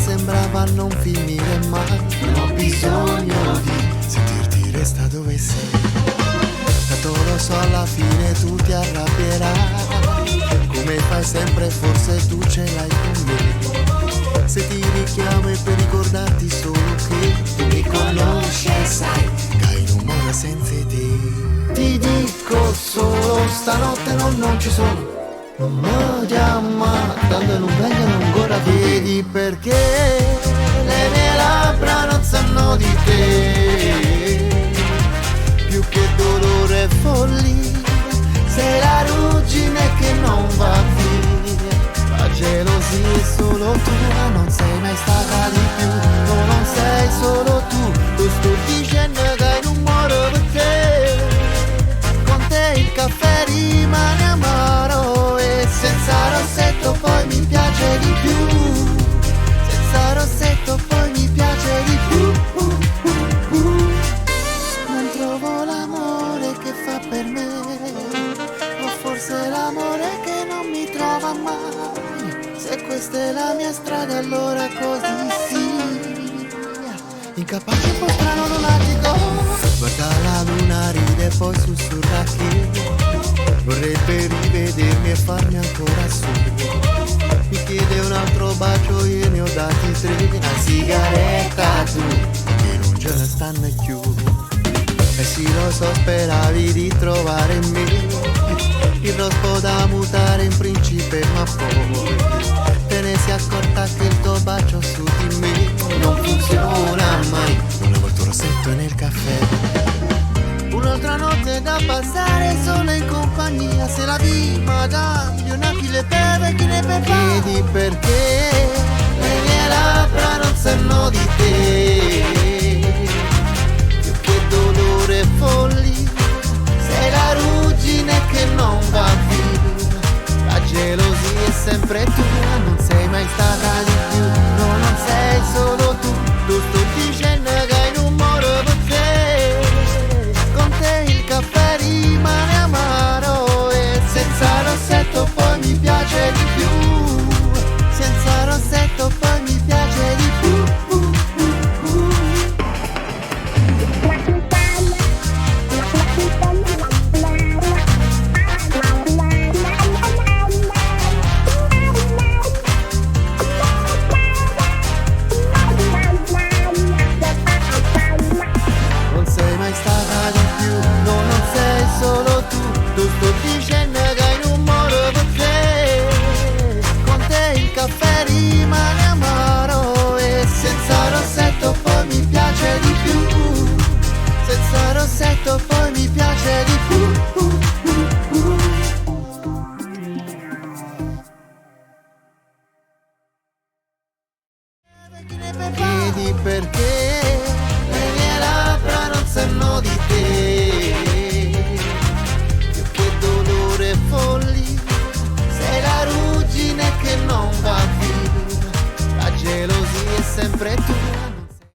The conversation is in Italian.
sembrava non finire mai. Non ho bisogno di sentirti, resta dove sei. Tanto lo so, alla fine tu ti arrabbierai. Come fai sempre, forse tu ce l'hai con me. Se ti richiamo è per ricordarti solo che tu mi conosci e sai che hai un amore senza te. Ti dico solo, stanotte non ci sono. Non mi chiama, tanto non vengono ancora. Vedi perché le mie labbra non sanno di te. Più che dolore e follia, sei la ruggine che non va via. La gelosia è solo tua, non sei mai stata di più. No, non sei solo tu, lo sto dicendo che non muoro per te. Con te il caffè rimane amaro e senza rossetto poi mi piace di più. Senza rossetto poi mi piace di più. Non trovo l'amore che fa per me, o forse l'amore che non mi trova mai. Se questa è la mia strada allora così sì. Incapace un po' strano lunatico, guarda la luna ride e poi sussurra che vorrebbe rivedermi e farmi ancora su. Mi chiede un altro bacio, io ne ho dati 3. Una sigaretta tu, che non ce ne stanno più. E sì lo so, speravi di trovare in me il rospo da mutare in principe, ma poi te ne sei accorta che il tuo bacio su di me non funziona mai. Non avevo il tuo rossetto nel caffè. Un'altra notte da passare solo in compagnia. Se la vi, madame, io non chi le beve, chi ne beve. Vedi perché le mie labbra non sanno di te. Più che dolore e follia, sei la ruggine che non va via. La gelosia è sempre tua, non sei mai stata di più. No, non sei solo tu, lo sto dicendo che hai un amore per te. Con te il caffè rimane amaro e senza rossetto poi mi piace di più. Senza rossetto poi mi piace di più. Non sei mai stata di più, no, non sei solo tu. Lo sto dicendo che hai un amore per te. Con te il caffè rimane amaro e senza rossetto poi mi piace di più. Senza rossetto poi mi piace di più. Vedi perché le mie labbra non sanno di te. Più che dolore e follia, sei la ruggine che non va via. La gelosia è sempre tua.